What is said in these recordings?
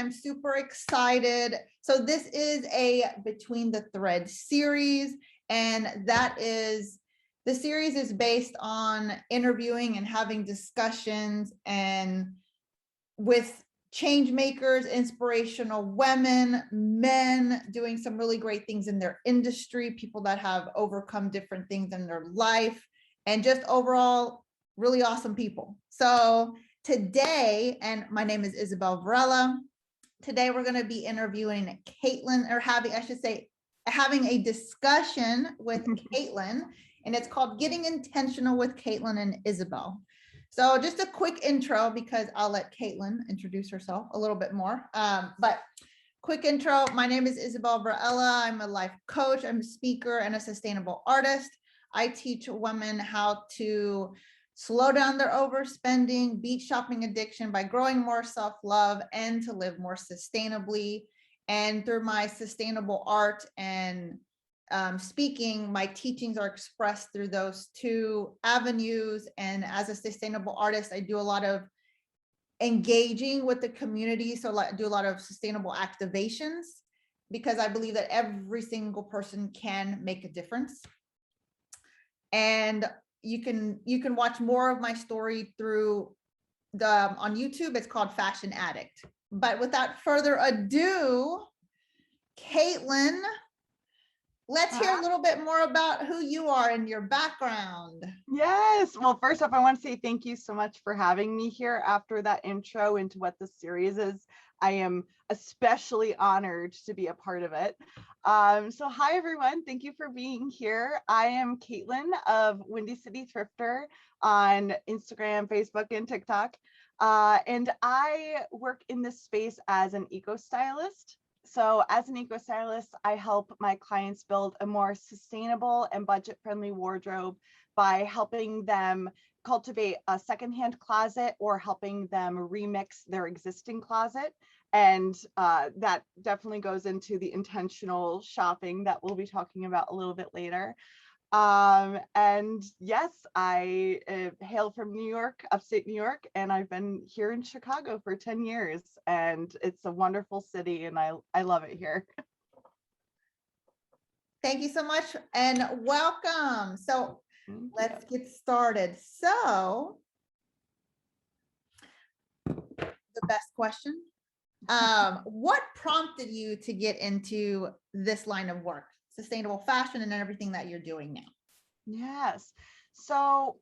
I'm super excited. So this is a Between the Threads series, and that is, the series is based on interviewing and having discussions and with change makers, inspirational women, men doing some really great things in their industry, people that have overcome different things in their life, and just overall really awesome people. So today, and my name is Isabel Varela. Today we're going to be interviewing Kaitlin, or having a discussion with Kaitlin, and it's called Getting Intentional with Kaitlin and Isabel. So just a quick intro, because I'll let Kaitlin introduce herself a little bit more. But quick intro, my name is Isabel Varela. I'm a life coach, I'm a speaker and a sustainable artist. I teach women how to slow down their overspending, beat shopping addiction by growing more self-love, and to live more sustainably. And through my sustainable art and speaking, my teachings are expressed through those two avenues. And as a sustainable artist, I do a lot of engaging with the community. So I do a lot of sustainable activations, because I believe that every single person can make a difference. And you can watch more of my story through on YouTube. It's called Fashion Addict. But without further ado, Kaitlin, let's hear a little bit more about who you are and your background. Yes. Well, first off, I want to say thank you so much for having me here after that intro into what the series is. I am especially honored to be a part of it. So hi, everyone. Thank you for being here. I am Kaitlin of Windy City Thrifter on Instagram, Facebook, and TikTok. And I work in this space as an eco-stylist. So as an eco-stylist, I help my clients build a more sustainable and budget-friendly wardrobe by helping them cultivate a secondhand closet or helping them remix their existing closet. And that definitely goes into the intentional shopping that we'll be talking about a little bit later. And yes, I hail from New York, upstate New York, and I've been here in Chicago for 10 years, and it's a wonderful city, and I love it here. Thank you so much, and welcome. So let's get started. So the best question, what prompted you to get into this line of work, sustainable fashion, and everything that you're doing now? Yes. So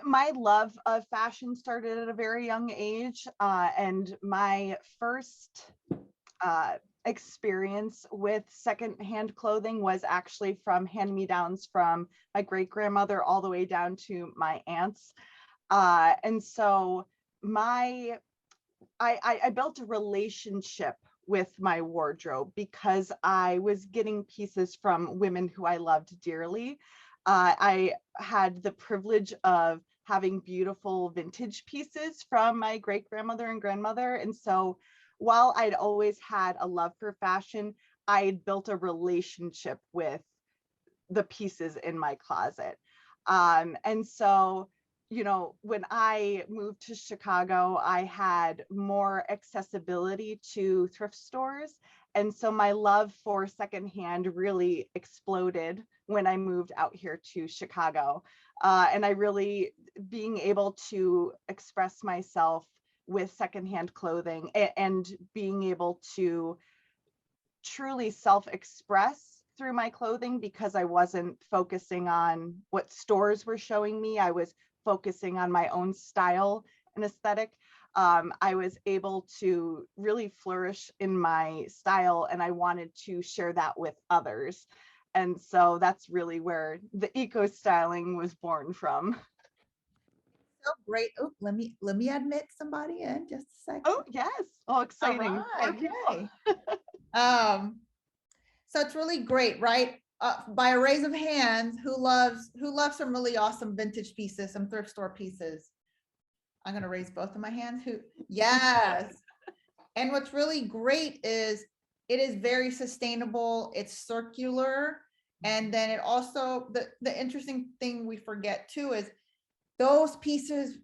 my love of fashion started at a very young age. And my first experience with secondhand clothing was actually from hand-me-downs from my great-grandmother all the way down to my aunts. And so I built a relationship with my wardrobe because I was getting pieces from women who I loved dearly. I had the privilege of having beautiful vintage pieces from my great grandmother and grandmother. And so while I'd always had a love for fashion, I had built a relationship with the pieces in my closet. And so, you know, when I moved to Chicago, I had more accessibility to thrift stores. And so my love for secondhand really exploded when I moved out here to Chicago. And I really, being able to express myself with secondhand clothing and being able to truly self-express through my clothing, because I wasn't focusing on what stores were showing me. I was focusing on my own style and aesthetic. I was able to really flourish in my style, and I wanted to share that with others. And so that's really where the eco styling was born from. So great. Oh, let me admit somebody in just a second. Oh yes. Oh, exciting. All right. So it's really great, right? By a raise of hands, who loves some really awesome vintage pieces, some thrift store pieces? I'm going to raise both of my hands. Who? Yes. And what's really great is it is very sustainable. It's circular. And then it also, the interesting thing we forget too is those pieces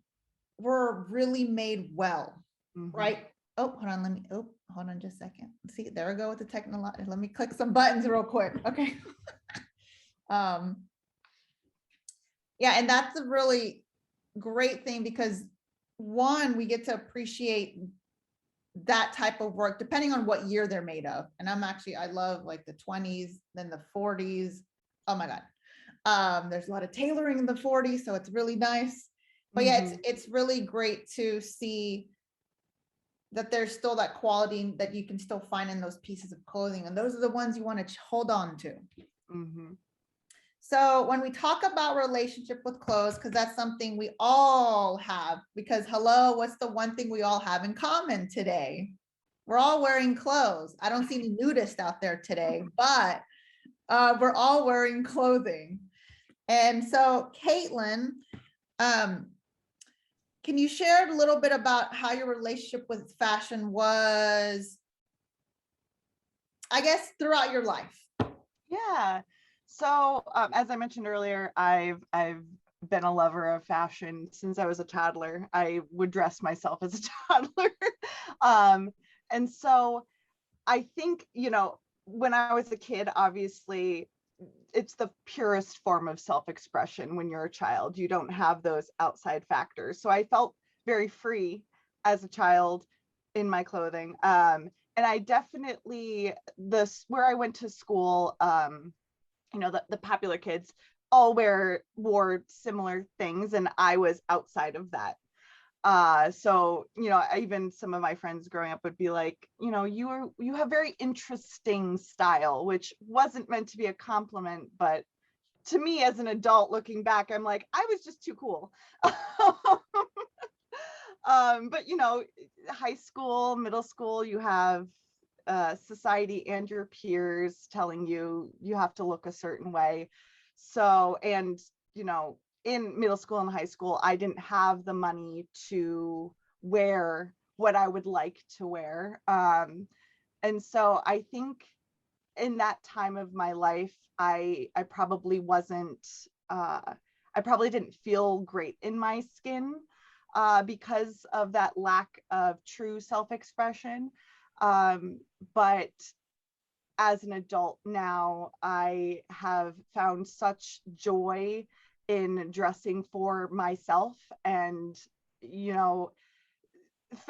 were really made well, right? Oh, hold on. hold on just a second. See, there we go with the technology. Let me click some buttons real quick. Okay. Yeah, and that's a really great thing because one, we get to appreciate that type of work depending on what year they're made of. And I love like the 20s, then the 40s. Oh my God. There's a lot of tailoring in the 40s, so it's really nice. But yeah, it's really great to see that there's still that quality that you can still find in those pieces of clothing. And those are the ones you want to hold on to. So when we talk about relationship with clothes, because that's something we all have, because hello, what's the one thing we all have in common today? We're all wearing clothes. I don't see any nudists out there today, but we're all wearing clothing. And so Kaitlin, can you share a little bit about how your relationship with fashion was, I guess, throughout your life? Yeah. So as I mentioned earlier, I've been a lover of fashion since I was a toddler. I would dress myself as a toddler. And so I think, you know, when I was a kid, obviously, it's the purest form of self-expression when you're a child. You don't have those outside factors. So I felt very free as a child in my clothing. And I definitely, where I went to school, you know, the popular kids all wore similar things, and I was outside of that. So, you know, even some of my friends growing up would be like, you know, you have very interesting style, which wasn't meant to be a compliment, but to me as an adult looking back, I'm like, I was just too cool. But you know, high school, middle school, you have society and your peers telling you have to look a certain way. So, and you know, in middle school and high school, I didn't have the money to wear what I would like to wear. And so I think in that time of my life, I probably wasn't, I probably didn't feel great in my skin because of that lack of true self-expression. But as an adult now, I have found such joy in dressing for myself. And, you know,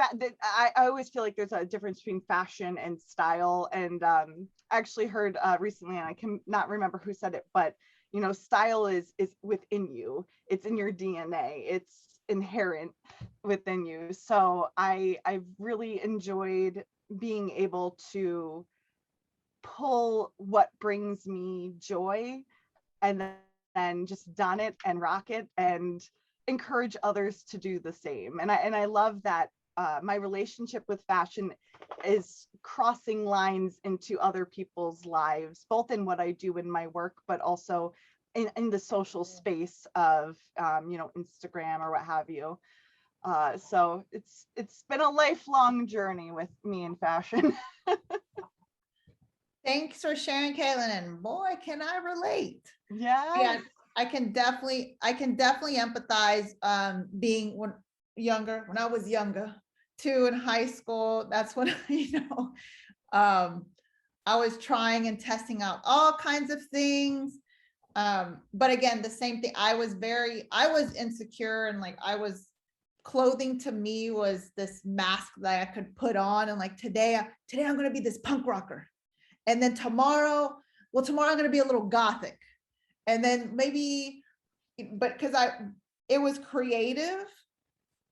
I always feel like there's a difference between fashion and style. And I actually heard recently, and I cannot remember who said it, but, you know, style is within you. It's in your DNA. It's inherent within you. So I've really enjoyed being able to pull what brings me joy and then just don it and rock it and encourage others to do the same. And I love that my relationship with fashion is crossing lines into other people's lives, both in what I do in my work, but also in the social space of you know, Instagram or what have you. So it's been a lifelong journey with me in fashion. Thanks for sharing, Kaitlin, and boy, can I relate. Yeah, I can definitely empathize being when I was younger too, in high school. That's when you know, I was trying and testing out all kinds of things. But again, the same thing. I was insecure, and like clothing to me was this mask that I could put on, and like today I'm going to be this punk rocker. And then tomorrow I'm going to be a little gothic. And then maybe, but because it was creative,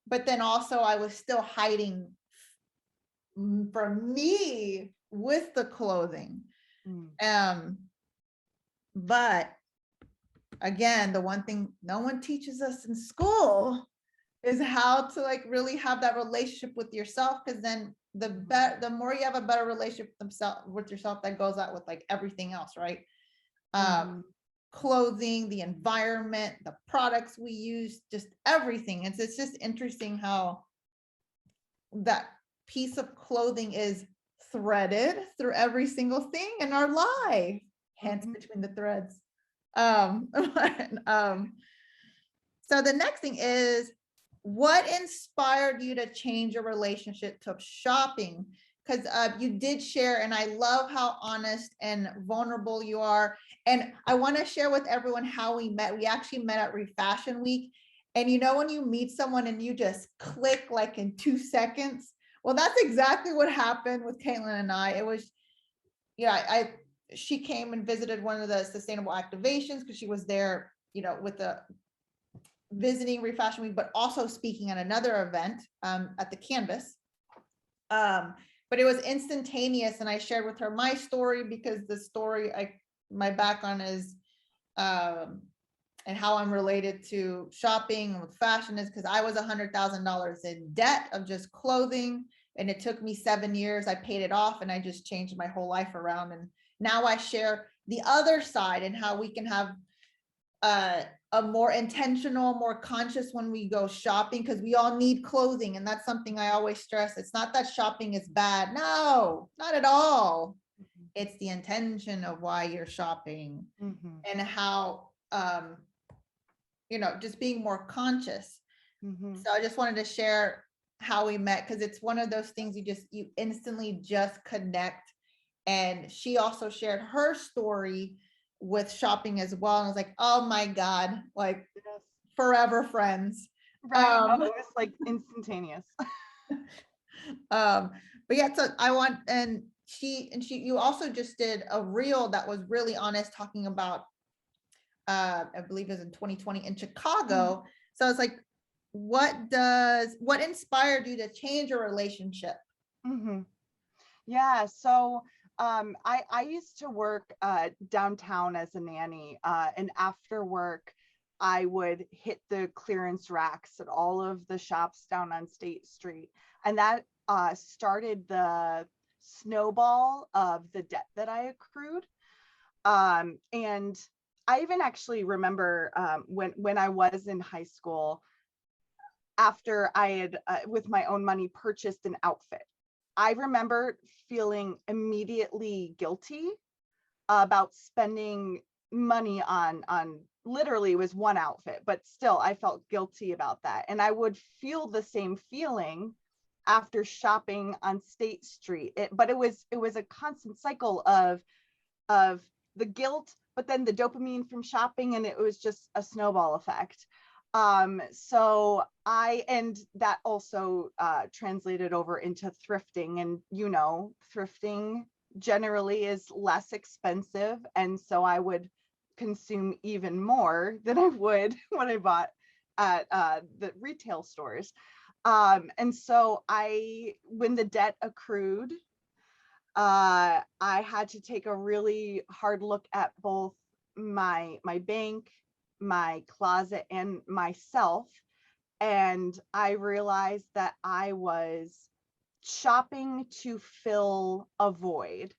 but then also I was still hiding from me with the clothing. But again, the one thing no one teaches us in school is how to like really have that relationship with yourself, because then the more you have a better relationship with yourself, that goes out with like everything else, right? Clothing, the environment, the products we use, just everything. It's just interesting how that piece of clothing is threaded through every single thing in our life, hence between the threads. So the next thing is, what inspired you to change your relationship to shopping? because you did share, and I love how honest and vulnerable you are. And I want to share with everyone how we met. We actually met at Refashion Week. And you know, when you meet someone and you just click like in 2 seconds, well, that's exactly what happened with Kaitlin and I. It was, yeah, she came and visited one of the sustainable activations because she was there, you know, with the visiting Refashion Week, but also speaking at another event at the Canvas. But it was instantaneous, and I shared with her my story because the story, my background is and how I'm related to shopping and with fashion is because I was $100,000 in debt of just clothing, and it took me 7 years. I paid it off, and I just changed my whole life around. And now I share the other side and how we can have a more intentional, more conscious when we go shopping, because we all need clothing. And that's something I always stress. It's not that shopping is bad. No, not at all. It's the intention of why you're shopping and how, you know, just being more conscious. So I just wanted to share how we met, because it's one of those things you instantly just connect. And she also shared her story with shopping as well. And I was like, oh my God, like forever friends. Right. It was like instantaneous. But yeah, so I want, and you also just did a reel that was really honest, talking about, I believe it was in 2020 in Chicago. So I was like, what inspired you to change your relationship? Yeah. So I used to work downtown as a nanny, and after work, I would hit the clearance racks at all of the shops down on State Street. And that started the snowball of the debt that I accrued. And I even actually remember when I was in high school, after I had, with my own money, purchased an outfit. I remember feeling immediately guilty about spending money on literally it was one outfit, but still I felt guilty about that. And I would feel the same feeling after shopping on State Street. But it was a constant cycle of the guilt, but then the dopamine from shopping, and it was just a snowball effect. So and that also translated over into thrifting, and you know, thrifting generally is less expensive. And so I would consume even more than I would when I bought at the retail stores. And so when the debt accrued, I had to take a really hard look at both my bank, my closet, and myself. And I realized that I was shopping to fill a void.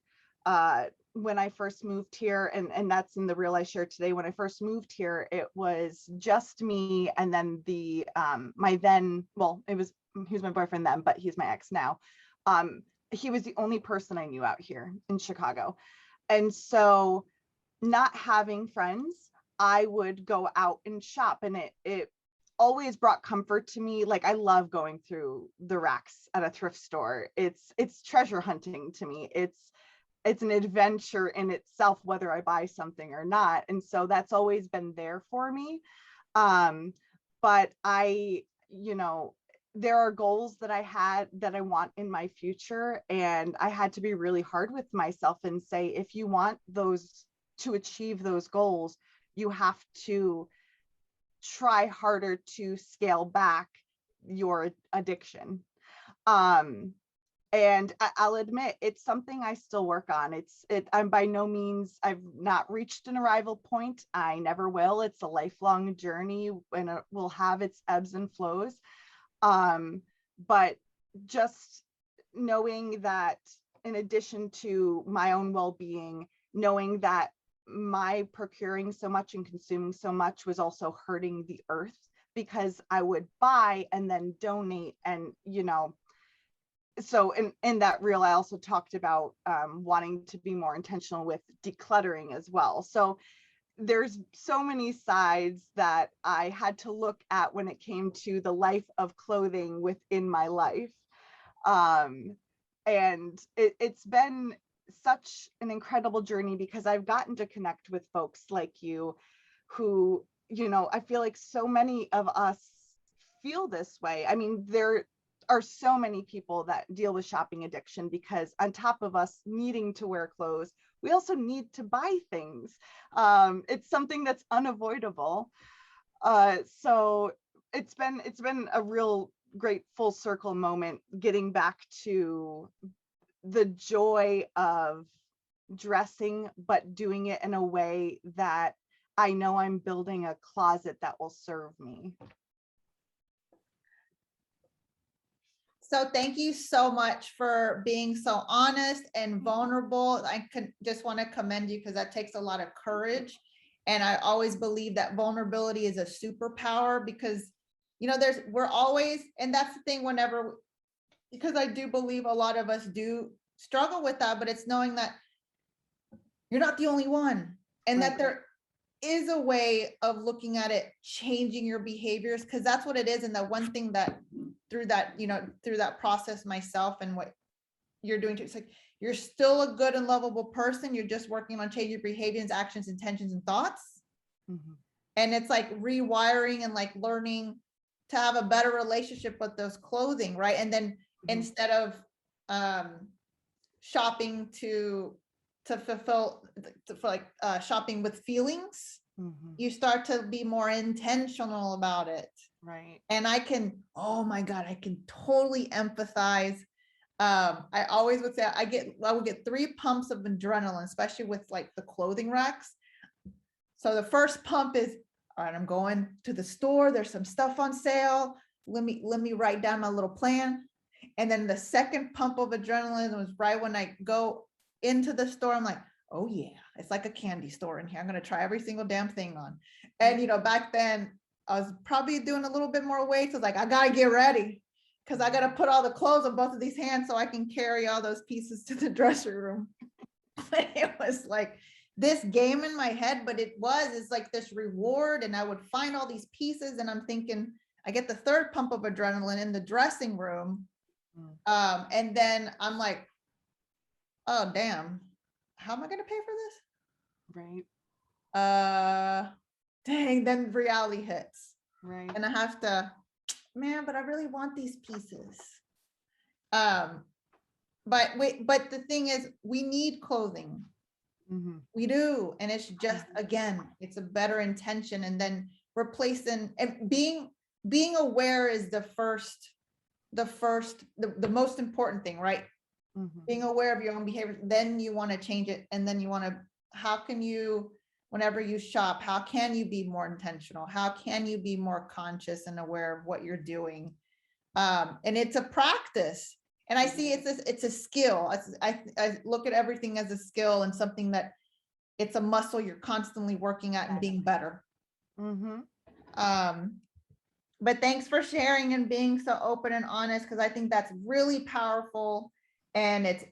When I first moved here, and that's in the reel I shared today, when I first moved here, it was just me, and then he was my boyfriend then, but he's my ex now. He was the only person I knew out here in Chicago. And so, not having friends, I would go out and shop, and it always brought comfort to me. Like, I love going through the racks at a thrift store. It's treasure hunting to me. It's an adventure in itself, whether I buy something or not. And so that's always been there for me. But there are goals that I had that I want in my future. And I had to be really hard with myself and say, if you want to achieve those goals, you have to try harder to scale back your addiction. And I'll admit, it's something I still work on. I'm by no means, I've not reached an arrival point. I never will. It's a lifelong journey, and it will have its ebbs and flows. But just knowing that, in addition to my own well-being, knowing that my procuring so much and consuming so much was also hurting the earth, because I would buy and then donate. And so in that reel, I also talked about wanting to be more intentional with decluttering as well. So there's so many sides that I had to look at when it came to the life of clothing within my life. And it's been such an incredible journey because I've gotten to connect with folks like you who, you know, I feel like so many of us feel this way. I mean, there are so many people that deal with shopping addiction because on top of us needing to wear clothes, we also need to buy things. It's something that's unavoidable. So it's been a real great full circle moment getting back to the joy of dressing, but doing it in a way that I know I'm building a closet that will serve me. So thank you so much for being so honest and vulnerable. I can just want to commend you because that takes a lot of courage. And I always believe that vulnerability is a superpower because, you know, we're always, and that's the thing whenever, because I do believe a lot of us do struggle with that, but it's knowing that you're not the only one and that there is a way of looking at it, changing your behaviors, because that's what it is. And the one thing that through that, you know, through that process myself and what you're doing, it's like, you're still a good and lovable person. You're just working on changing your behaviors, actions, intentions, and thoughts. Mm-hmm. And it's like rewiring and like learning to have a better relationship with those clothing, right? And then instead of shopping to fulfill, shopping with feelings, you start to be more intentional about it. Right. And I can, oh my God, I can totally empathize. I always would say I would get 3 pumps of adrenaline, especially with like the clothing racks. So the first pump is, all right, I'm going to the store. There's some stuff on sale. Let me write down my little plan. And then the second pump of adrenaline was right when I go into the store. I'm like, oh yeah, it's like a candy store in here. I'm going to try every single damn thing on. And, you know, back then I was probably doing a little bit more weight. So it's like, I got to get ready because I got to put all the clothes on both of these hands so I can carry all those pieces to the dressing room. It was like this game in my head, but it's like this reward. And I would find all these pieces and I'm thinking, I get the third pump of adrenaline in the dressing room. And then I'm like, oh, damn, how am I going to pay for this? Right. Dang, then reality hits. Right. And I have to, man, but I really want these pieces. But the thing is, we need clothing. We do. And it's just, again, it's a better intention. And then replacing and being aware is the most important thing, right? Being aware of your own behavior, then you want to change it. And then you want to, how can you, whenever you shop, how can you be more intentional? How can you be more conscious and aware of what you're doing? And it's a practice. And I see it's a skill. I look at everything as a skill and something that it's a muscle you're constantly working at and being better. But thanks for sharing and being so open and honest, because I think that's really powerful and it's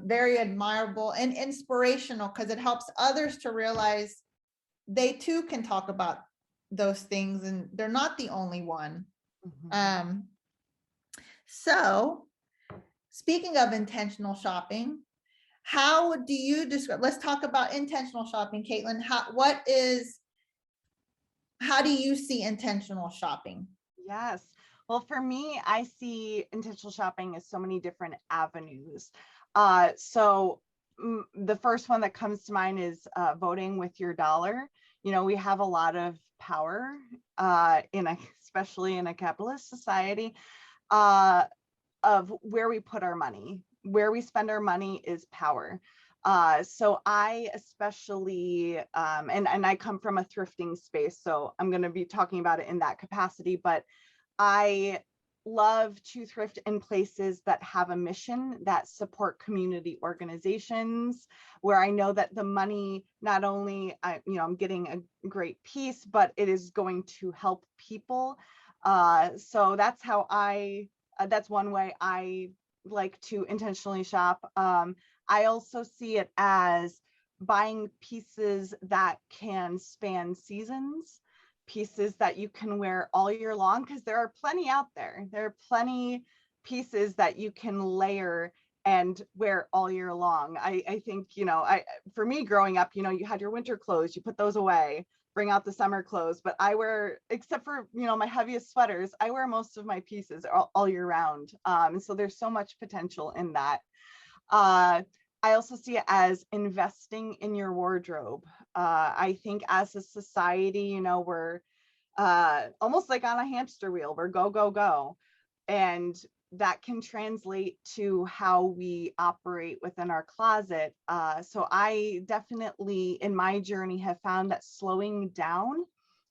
very admirable and inspirational because it helps others to realize they too can talk about those things and they're not the only one. So speaking of intentional shopping, how do you describe, let's talk about intentional shopping, Kaitlin. How do you see intentional shopping? Yes. Well, for me, I see intentional shopping as so many different avenues. So the first one that comes to mind is voting with your dollar. You know, we have a lot of power especially in a capitalist society of where we put our money. Where we spend our money is power. So I especially, and I come from a thrifting space, so I'm going to be talking about it in that capacity, but I love to thrift in places that have a mission, that support community organizations, where I know that the money, not only, I'm getting a great piece, but it is going to help people. So that's how that's one way I like to intentionally shop. I also see it as buying pieces that can span seasons, pieces that you can wear all year long, because there are plenty out there. There are plenty pieces that you can layer and wear all year long. I think, for me growing up, you had your winter clothes, you put those away, bring out the summer clothes, but I wear, except for, my heaviest sweaters, I wear most of my pieces all year round. And so there's so much potential in that. I also see it as investing in your wardrobe. I think as a society, we're almost like on a hamster wheel. We're go, go, go. And that can translate to how we operate within our closet. So I definitely, in my journey, have found that slowing down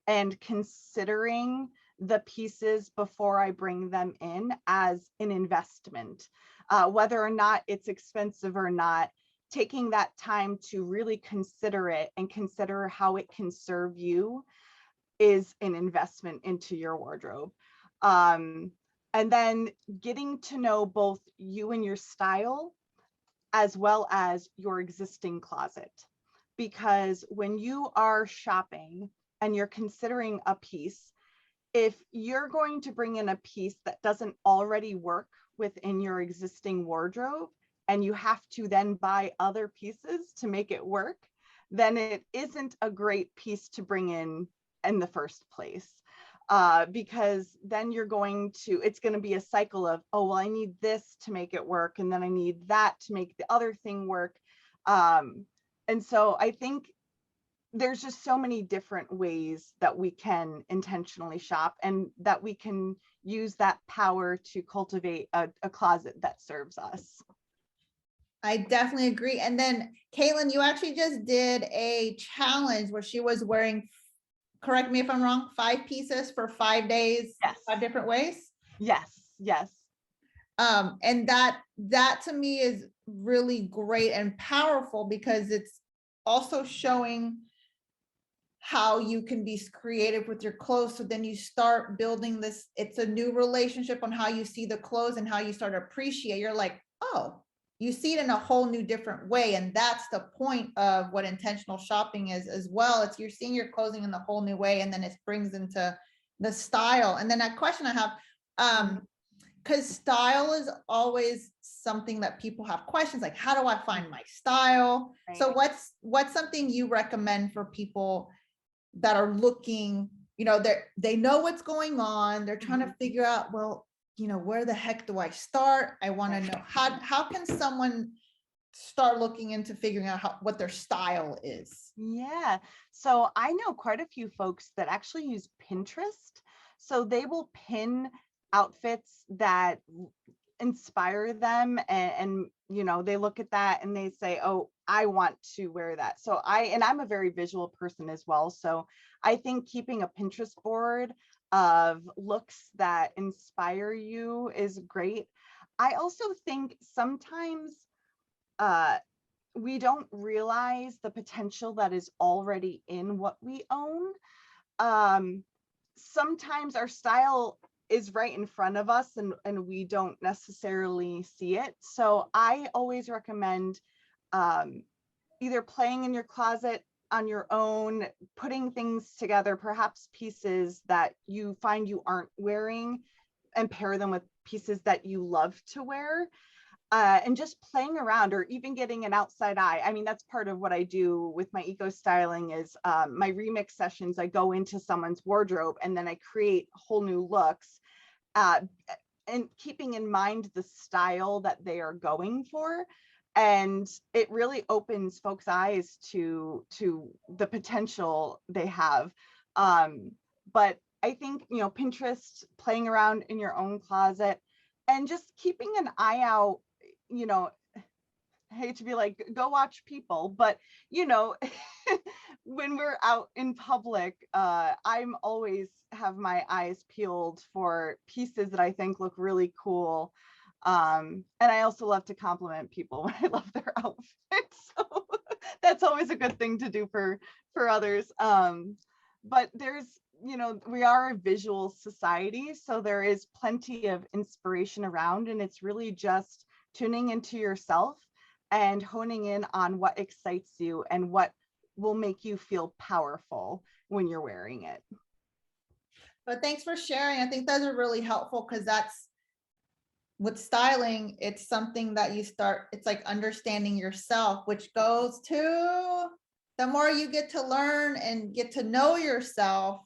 and considering the pieces before I bring them in as an investment, whether or not it's expensive or not, taking that time to really consider it and consider how it can serve you is an investment into your wardrobe. And then getting to know both you and your style, as well as your existing closet. Because when you are shopping and you're considering a piece, if you're going to bring in a piece that doesn't already work within your existing wardrobe, and you have to then buy other pieces to make it work, then it isn't a great piece to bring in the first place. Because then it's going to be a cycle of, oh, well, I need this to make it work, and then I need that to make the other thing work. And so I think there's just so many different ways that we can intentionally shop, and that we can use that power to cultivate a closet that serves us. I definitely agree. And then Kaitlin, you actually just did a challenge where she was wearing, correct me if I'm wrong, 5 pieces for 5 days, Yes. 5 different ways. Yes. And that to me is really great and powerful, because it's also showing how you can be creative with your clothes. So then you start building this, it's a new relationship on how you see the clothes and how you start to appreciate. You're like, oh, you see it in a whole new different way. And that's the point of what intentional shopping is as well. It's you're seeing your clothing in a whole new way, and then it brings into the style. And then that question I have, because style is always something that people have questions like, how do I find my style? Right. So what's something you recommend for people that are looking, they know what's going on, they're trying to figure out, well, where the heck do I start? I want to know how can someone start looking into figuring out what their style is? Yeah. So I know quite a few folks that actually use Pinterest. So they will pin outfits that inspire them, and they look at that and they say, oh, I want to wear that. So I'm a very visual person as well. So I think keeping a Pinterest board of looks that inspire you is great. I also think sometimes we don't realize the potential that is already in what we own. Sometimes our style is right in front of us, and we don't necessarily see it. So I always recommend either playing in your closet on your own, putting things together, perhaps pieces that you find you aren't wearing, and pair them with pieces that you love to wear. And just playing around, or even getting an outside eye. I mean, that's part of what I do with my eco styling is my remix sessions. I go into someone's wardrobe and then I create whole new looks, and keeping in mind the style that they are going for. And it really opens folks' eyes to the potential they have. But I think, Pinterest, playing around in your own closet, and just keeping an eye out, I hate to be like, go watch people, but when we're out in public, I'm always have my eyes peeled for pieces that I think look really cool. And I also love to compliment people when I love their outfits. So that's always a good thing to do for others. But there's, we are a visual society, so there is plenty of inspiration around, and it's really just tuning into yourself and honing in on what excites you and what will make you feel powerful when you're wearing it. But thanks for sharing. I think those are really helpful, because that's with styling, it's something that you start, it's like understanding yourself, which goes to the more you get to learn and get to know yourself,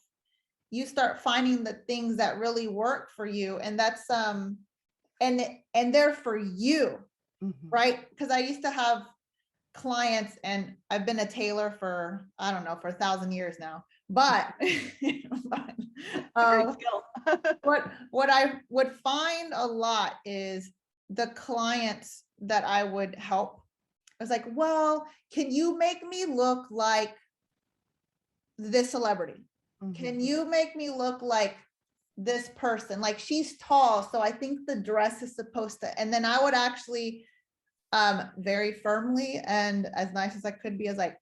you start finding the things that really work for you. And that's, and they're for you, right? Because I used to have clients, and I've been a tailor for, I don't know, for 1,000 years now, but, Great skill. what I would find a lot is the clients that I would help. I was like, well, can you make me look like this celebrity? Can you make me look like this person? Like, she's tall, so I think the dress is supposed to, and then I would actually very firmly and as nice as I could be, as like,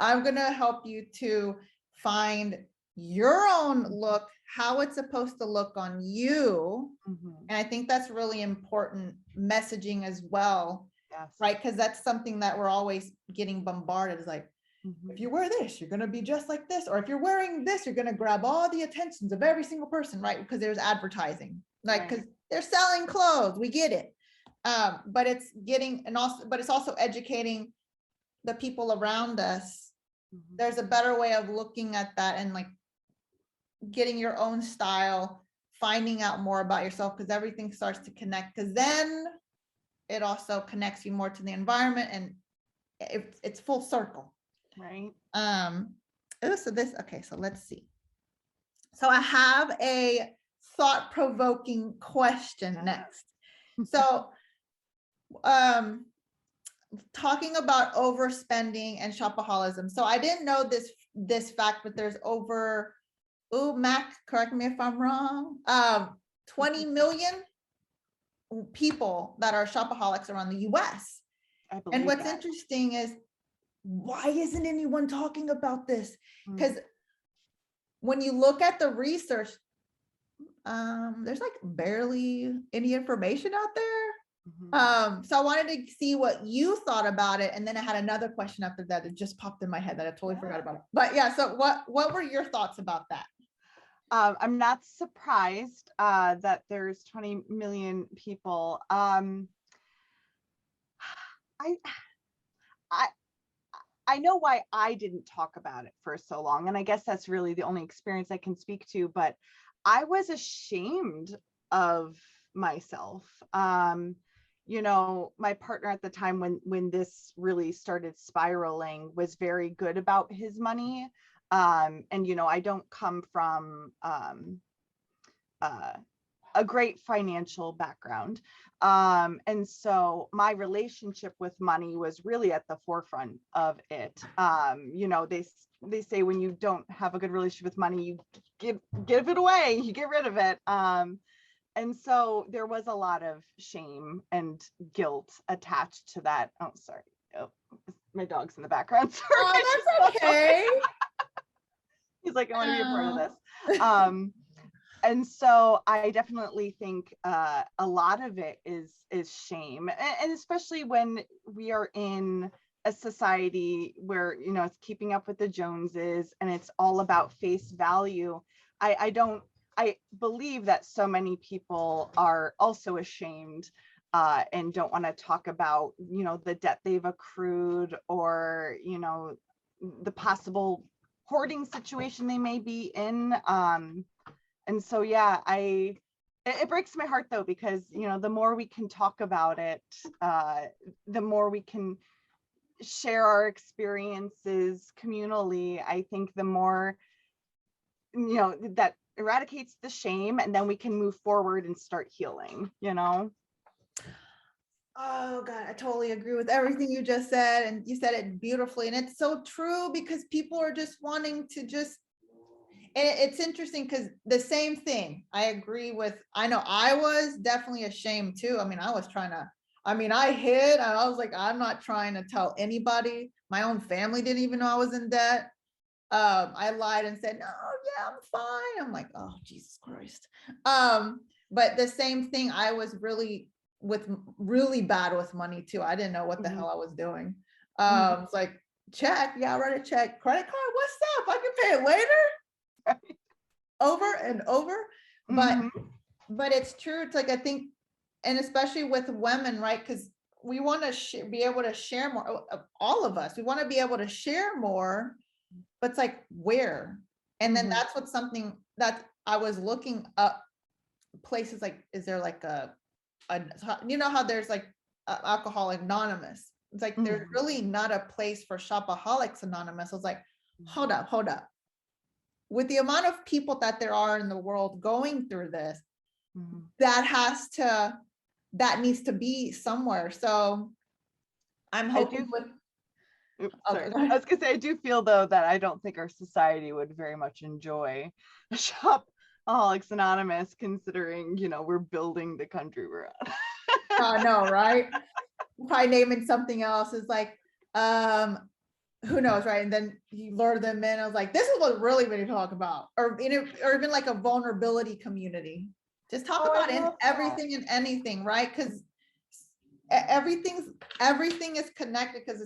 I'm gonna help you to find your own look, how it's supposed to look on you. And I think that's really important messaging as well. Yes. Right? Because that's something that we're always getting bombarded, is like, if you wear this, you're gonna be just like this, or if you're wearing this, you're gonna grab all the attentions of every single person, right? Because there's advertising, like, because they're selling clothes, we get it. But it's getting, and also, but it's also educating the people around us. There's a better way of looking at that, and like getting your own style, finding out more about yourself, because everything starts to connect, because then it also connects you more to the environment, and it's full circle. Right. So this, okay, so let's see. So I have a thought-provoking question next. So talking about overspending and shopaholism. So I didn't know this fact, but there's over, Mac, correct me if I'm wrong, 20 million people that are shopaholics around the US. And what's interesting is, why isn't anyone talking about this? Because when you look at the research, there's like barely any information out there. So I wanted to see what you thought about it, and then I had another question after that. It just popped in my head that I totally forgot about it. But yeah, so what were your thoughts about that? I'm not surprised that there's 20 million people. I know why I didn't talk about it for so long, and I guess that's really the only experience I can speak to, but I was ashamed of myself. You know, my partner at the time, when this really started spiraling, was very good about his money. And, you know, I don't come from a great financial background. And so my relationship with money was really at the forefront of it. You know, they say when you don't have a good relationship with money, you give it away, you get rid of it. And so there was a lot of shame and guilt attached to that. Oh, sorry. Oh, my dog's in the background. Sorry. Oh, that's okay. He's like, I want to be a part of this. And so I definitely think a lot of it is shame, and especially when we are in a society where, you know, it's keeping up with the Joneses and it's all about face value. I believe that so many people are also ashamed and don't want to talk about, you know, the debt they've accrued, or, you know, the possible hoarding situation they may be in. And so, yeah, it breaks my heart though, because, you know, the more we can talk about it, the more we can share our experiences communally. I think the more, you know, that eradicates the shame, and then we can move forward and start healing, you know? Oh God, I totally agree with everything you just said, and you said it beautifully. And it's so true, because people are just wanting to just, and it's interesting because the same thing I agree with. I know I was definitely ashamed too. I mean, I hid, and I was like, I'm not trying to tell anybody. My own family didn't even know I was in debt. I lied and said, no, yeah, I'm fine. I'm like, oh, Jesus Christ. But the same thing, I was really bad with money too. I didn't know what the hell I was doing. It's like, check, yeah, write a check. Credit card, what's up? I can pay it later. Over and over. But but it's true. It's like, I think, and especially with women, right? Because we want to be able to share more. All of us, we want to be able to share more, but it's like, where? And then that's what something that I was looking up places like, is there like you know how there's like Alcoholic Anonymous? It's like, there's really not a place for Shopaholics Anonymous. I was like, hold up. With the amount of people that there are in the world going through this, that needs to be somewhere. So I'm hoping Sorry. I was gonna say, I do feel though that I don't think our society would very much enjoy Shopaholics Anonymous, considering, you know, we're building the country we're at. I know, right? Probably naming something else is like, who knows, right? And then you lure them in. I was like, this is what really we talk about, or even like a vulnerability community. Just talk about everything and anything, right? Because everything is connected. Because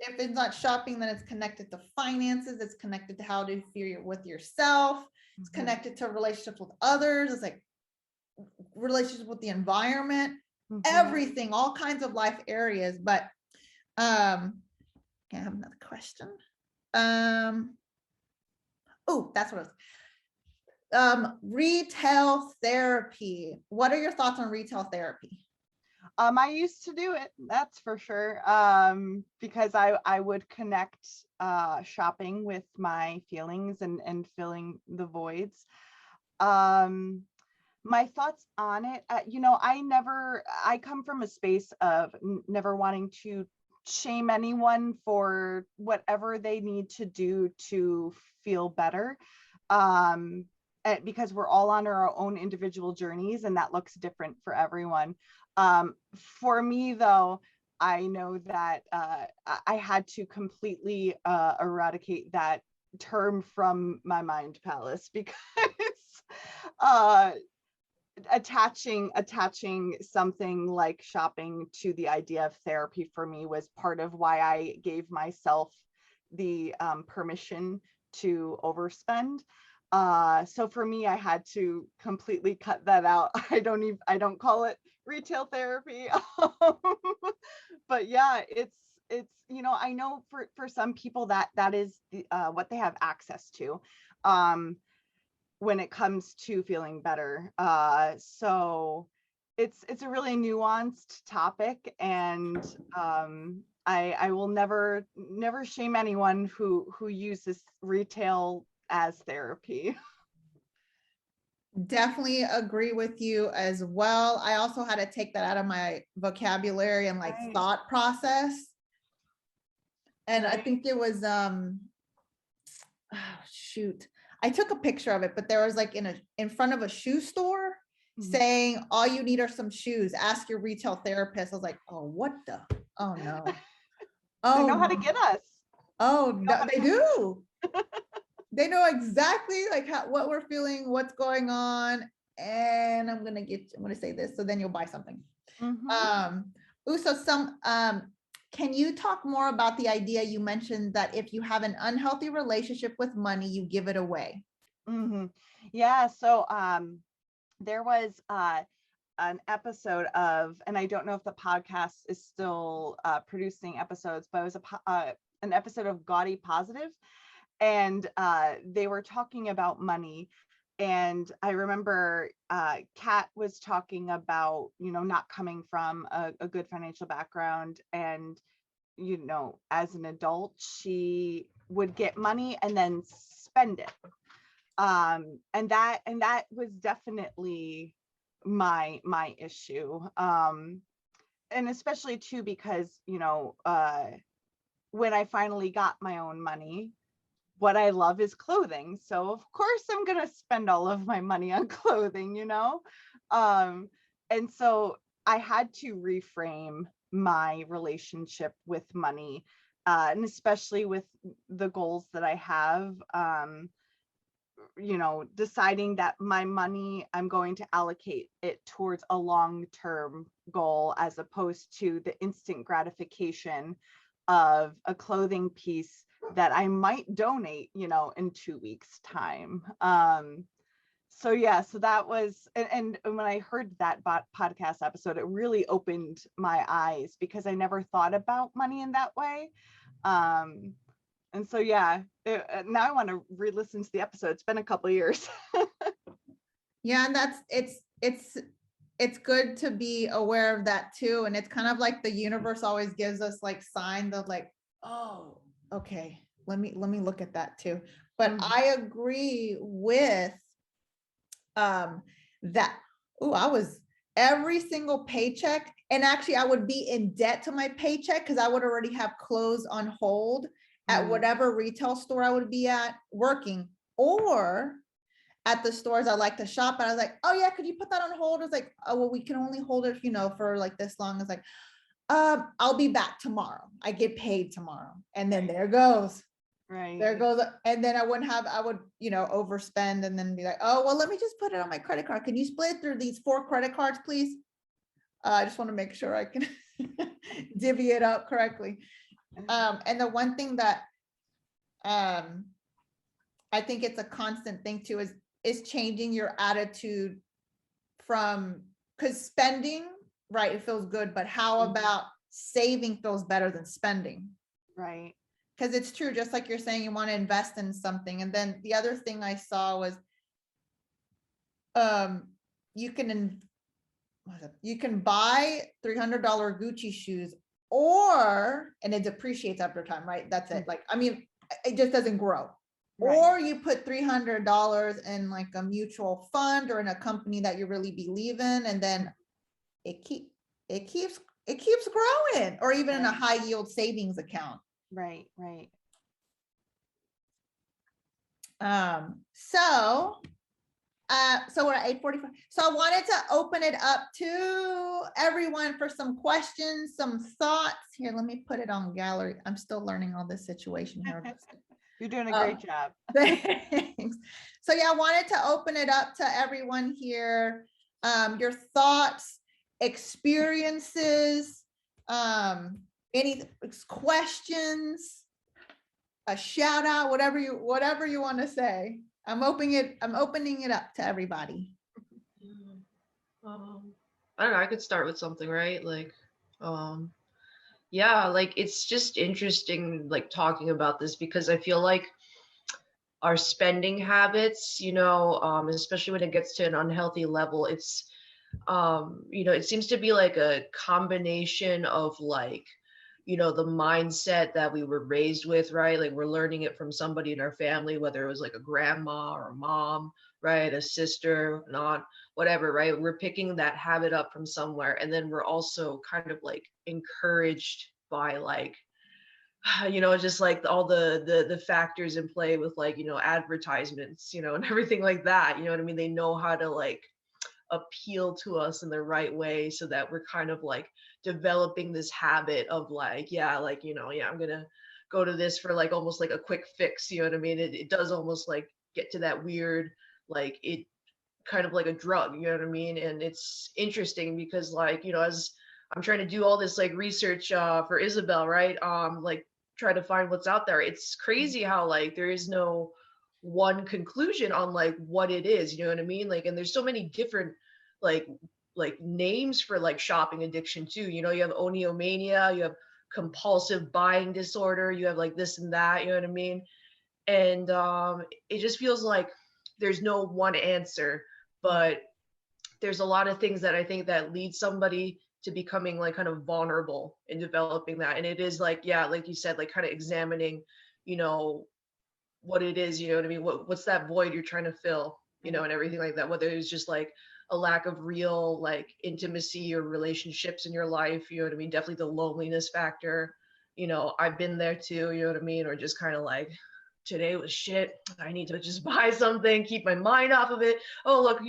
if it's not shopping, then it's connected to finances. It's connected to how to feel with yourself. It's connected to relationships with others. It's like relationships with the environment, everything, all kinds of life areas. But I have another question. Oh, that's what it was. Retail therapy. What are your thoughts on retail therapy? I used to do it, that's for sure, because I would connect shopping with my feelings and filling the voids. My thoughts on it, you know, I come from a space of never wanting to shame anyone for whatever they need to do to feel better, because we're all on our own individual journeys, and that looks different for everyone. For me, though, I know that I had to completely eradicate that term from my mind palace, because attaching something like shopping to the idea of therapy for me was part of why I gave myself the permission to overspend. So for me, I had to completely cut that out. I don't call it retail therapy. But yeah, it's, you know, I know for some people that is what they have access to when it comes to feeling better. So it's a really nuanced topic, and I will never shame anyone who uses retail as therapy. Definitely agree with you as well. I also had to take that out of my vocabulary and like thought process. And I think it was oh, shoot. I took a picture of it, but there was like in front of a shoe store saying, all you need are some shoes. Ask your retail therapist. I was like, oh, what the? Oh no. Oh, they know how to get us. Oh, no, they do. They know exactly like what we're feeling, what's going on. And I'm gonna say this, so then you'll buy something. Can you talk more about the idea you mentioned that if you have an unhealthy relationship with money, you give it away? Yeah, so there was an episode of, and I don't know if the podcast is still producing episodes, but it was an episode of Gaudy Positive, and they were talking about money. And I remember Kat was talking about, you know, not coming from a good financial background, and, you know, as an adult, she would get money and then spend it. And that was definitely my issue. And especially too, because, you know, when I finally got my own money, what I love is clothing. So of course I'm going to spend all of my money on clothing, you know? And so I had to reframe my relationship with money, and especially with the goals that I have, you know, deciding that my money, I'm going to allocate it towards a long-term goal, as opposed to the instant gratification of a clothing piece that I might donate, you know, in 2 weeks time. So yeah, so that was, and when I heard that podcast episode, it really opened my eyes because I never thought about money in that way. Um, and so yeah, now I want to re-listen to the episode. It's been a couple of years. Yeah, and it's good to be aware of that too. And it's kind of like the universe always gives us like signs of like, oh, okay, let me look at that too. But I agree with that. Oh, I was every single paycheck, and actually I would be in debt to my paycheck because I would already have clothes on hold at whatever retail store I would be at working, or at the stores I like to shop. And I was like, oh yeah, could you put that on hold? It's like, oh, well, we can only hold it, for like this long. It's like, I'll be back tomorrow. I get paid tomorrow. And then there goes. Right. There goes. And then I would, overspend and then be like, oh, well, let me just put it on my credit card. Can you split through these 4 credit cards, please? I just want to make sure I can divvy it up correctly. And the one thing that I think it's a constant thing too is changing your attitude from, because spending, right, it feels good, but how about saving feels better than spending? Right. Because it's true, just like you're saying, you want to invest in something. And then the other thing I saw was you can buy $300 Gucci shoes, and it depreciates after time, right? That's it. Like, I mean, it just doesn't grow. Right. Or you put $300 in like a mutual fund or in a company that you really believe in, and then it keeps growing, or even in a high yield savings account. Right. Right. So we're at 8:45. So I wanted to open it up to everyone for some questions, some thoughts. Here, let me put it on gallery. I'm still learning all this situation here. You're doing a great job. Thanks. So yeah, I wanted to open it up to everyone here. Your thoughts, experiences, any questions, a shout out, whatever you want to say. I'm opening it up to everybody. I don't know, I could start with something, right? Like, yeah, like it's just interesting, like talking about this, because I feel like our spending habits, especially when it gets to an unhealthy level, it's, it seems to be like a combination of like, the mindset that we were raised with, right? Like we're learning it from somebody in our family, whether it was like a grandma or a mom, right? A sister, an aunt, whatever, right? We're picking that habit up from somewhere. And then we're also kind of like encouraged by like, just like all the factors in play with like, advertisements, and everything like that. You know what I mean? They know how to like appeal to us in the right way so that we're kind of like developing this habit of like, yeah, like, I'm gonna go to this for like almost like a quick fix. You know what I mean? It does almost like get to that weird, like it kind of like a drug, you know what I mean? And it's interesting because like, as I'm trying to do all this like research for Isabel, right? Like try to find what's out there. It's crazy how like there is no one conclusion on like what it is, you know what I mean? Like, and there's so many different like names for like shopping addiction too. You have oniomania, you have compulsive buying disorder, you have like this and that, you know what I mean? And it just feels like there's no one answer, but there's a lot of things that I think that lead somebody to becoming like kind of vulnerable in developing that. And it is like, yeah, like you said, like kind of examining, what it is, you know what I mean? What's that void you're trying to fill, and everything like that, whether it's just like a lack of real like intimacy or relationships in your life, you know what I mean? Definitely the loneliness factor, I've been there too, you know what I mean? Or just kind of like, today was shit, I need to just buy something, keep my mind off of it. Oh, look,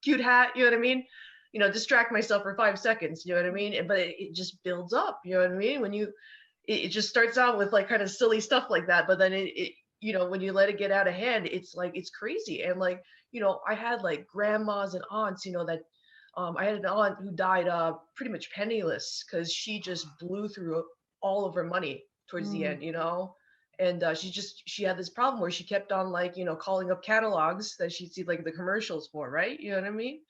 cute hat, you know what I mean? Distract myself for 5 seconds, you know what I mean? But it just builds up, you know what I mean? When it just starts out with like kind of silly stuff like that, but then it when you let it get out of hand, it's like, it's crazy. And like, I had like grandmas and aunts, that I had an aunt who died pretty much penniless because she just blew through all of her money towards the end, And she had this problem where she kept on like, calling up catalogs that she'd see like the commercials for, right? You know what I mean?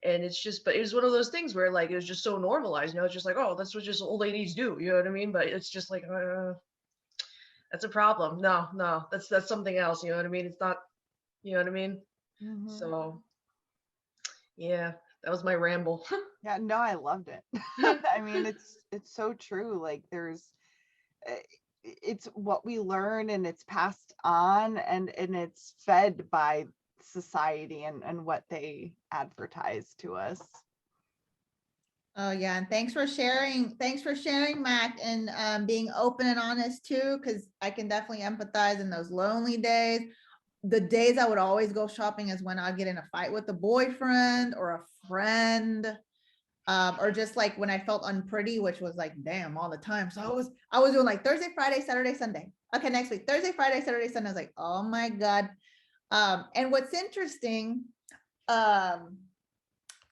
And it's just, but it was one of those things where like, it was just so normalized. It's just like, oh, that's what just old ladies do. You know what I mean? But it's just like, that's a problem. No, that's something else. You know what I mean? It's not, you know what I mean? Mhm. So yeah, that was my ramble. Yeah, no, I loved it. I mean, it's so true. Like it's what we learn and it's passed on and it's fed by society and what they advertise to us. Oh yeah, and thanks for sharing. Thanks for sharing, Mac, and being open and honest too, because I can definitely empathize in those lonely days. The days I would always go shopping is when I get in a fight with a boyfriend or a friend, or just like when I felt unpretty, which was like damn all the time. So I was doing like Thursday, Friday, Saturday, Sunday. Okay, next week Thursday, Friday, Saturday, Sunday. I was like, oh my god. And what's interesting,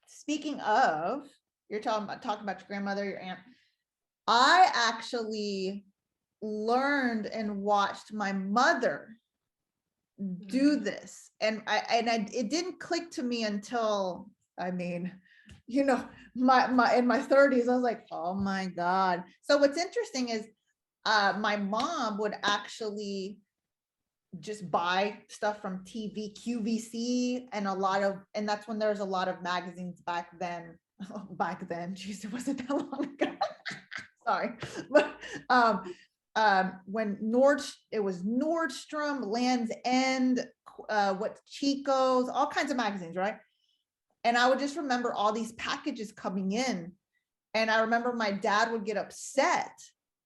speaking of, you're talking about your grandmother, your aunt. I actually learned and watched my mother do this, and it didn't click to me until, I mean, my in my 30s. I was like, oh my god. So what's interesting is my mom would actually just buy stuff from TV, QVC, and that's when there was a lot of magazines back then. Back then, geez, it wasn't that long ago. Sorry, but when it was Nordstrom, Land's End, what Chico's, all kinds of magazines, right? And I would just remember all these packages coming in, and I remember my dad would get upset.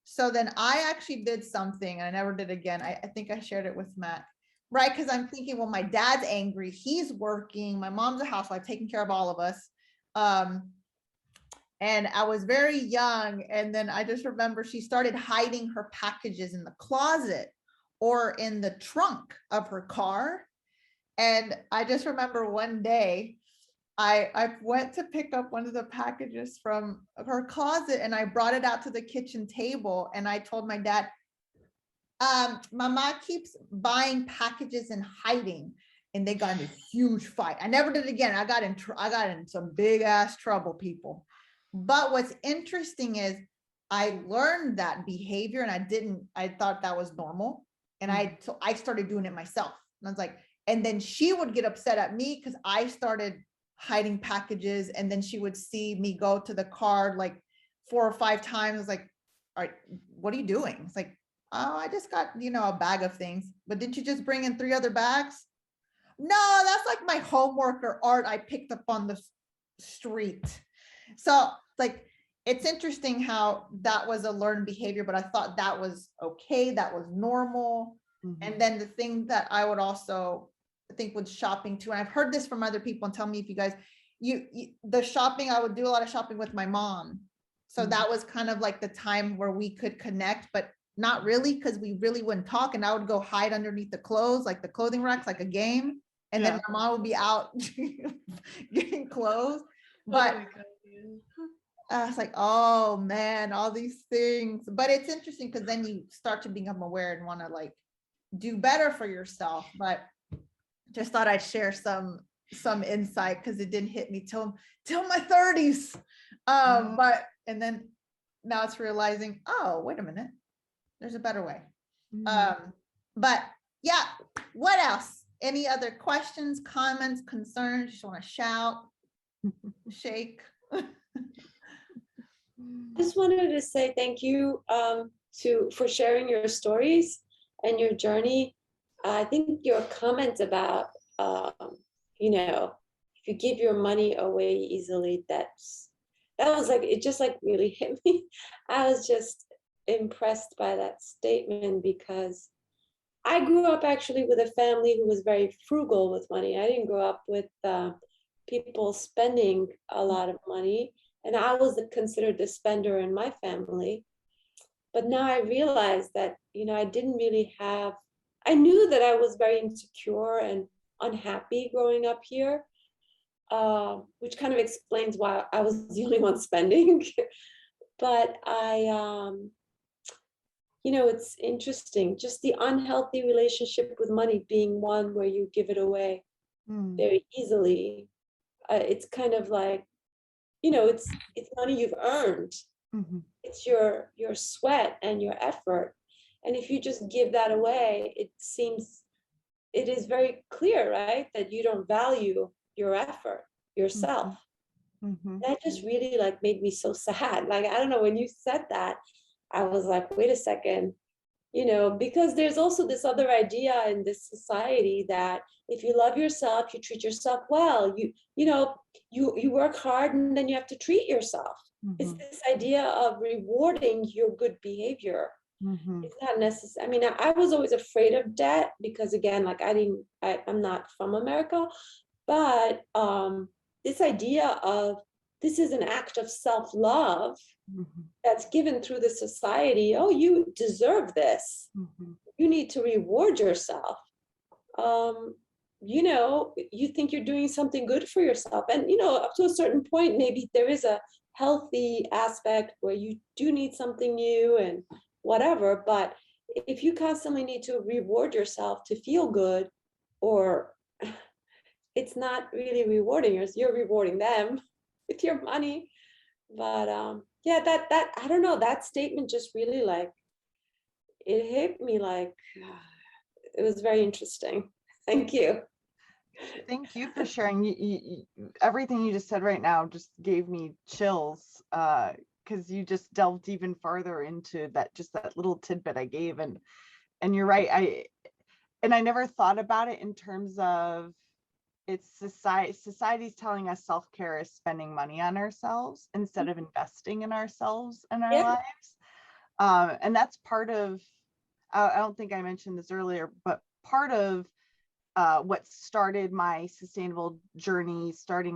So then I actually did something, and I never did again. I think I shared it with Matt, right? Because I'm thinking, well, my dad's angry, he's working, my mom's a housewife taking care of all of us. And I was very young. And then I just remember she started hiding her packages in the closet or in the trunk of her car. And I just remember one day I went to pick up one of the packages from her closet, and I brought it out to the kitchen table, and I told my dad, Mama keeps buying packages and hiding. And they got in a huge fight. I never did it again. I got in some big ass trouble, people. But what's interesting is I learned that behavior, and I thought that was normal. And so I started doing it myself. And I was like, and then she would get upset at me because I started hiding packages, and then she would see me go to the car like 4 or 5 times. Like, all right, what are you doing? It's like, oh, I just got, a bag of things. But didn't you just bring in 3 other bags? No, that's like my homework or art I picked up on the street. So like, it's interesting how that was a learned behavior, but I thought that was okay. That was normal. And then the thing that I would also think with shopping too, and I've heard this from other people, and tell me if you guys, the shopping, I would do a lot of shopping with my mom. So that was kind of like the time where we could connect, but not really, because we really wouldn't talk. And I would go hide underneath the clothes, like the clothing racks, like a game. And then my mom would be out getting clothes. But I was like, oh man, all these things. But it's interesting because then you start to become aware and want to like do better for yourself. But just thought I'd share some insight because it didn't hit me till my 30s. But and then now it's realizing, oh, wait a minute, there's a better way. But yeah, what else? Any other questions, comments, concerns? Just want to shout, shake. Just wanted to say thank you for sharing your stories and your journey. I think your comment about if you give your money away easily, that was like, it just like really hit me. I was just impressed by that statement because I grew up actually with a family who was very frugal with money. I didn't grow up with people spending a lot of money, and I was considered the spender in my family. But now I realized that, I didn't really have, I knew that I was very insecure and unhappy growing up here, which kind of explains why I was the only one spending. But it's interesting, just the unhealthy relationship with money being one where you give it away very easily. It's kind of like, it's money you've earned. It's your sweat and your effort. And if you just give that away, it is very clear, right, that you don't value your effort, yourself. That just really like made me so sad. Like, I don't know, when you said that, I was like, wait a second, because there's also this other idea in this society that if you love yourself, you treat yourself well, you work hard and then you have to treat yourself. It's this idea of rewarding your good behavior. It's not necessary. I mean, I was always afraid of debt because, again, like I'm not from America, but this idea of this is an act of self-love that's given through the society. Oh, you deserve this. You need to reward yourself. You think you're doing something good for yourself. And, up to a certain point, maybe there is a healthy aspect where you do need something new and whatever. But if you constantly need to reward yourself to feel good, or it's not really rewarding yours, you're rewarding them with your money. But yeah, that I don't know, that statement just really like, it hit me like, it was very interesting. Thank you. Thank you for sharing. Everything you just said right now just gave me chills, because you just delved even farther into that little tidbit I gave. And you're right. I never thought about it in terms of it's society's telling us self-care is spending money on ourselves instead of investing in ourselves and our lives. And that's part of, I don't think I mentioned this earlier, but part of what started my sustainable journey, started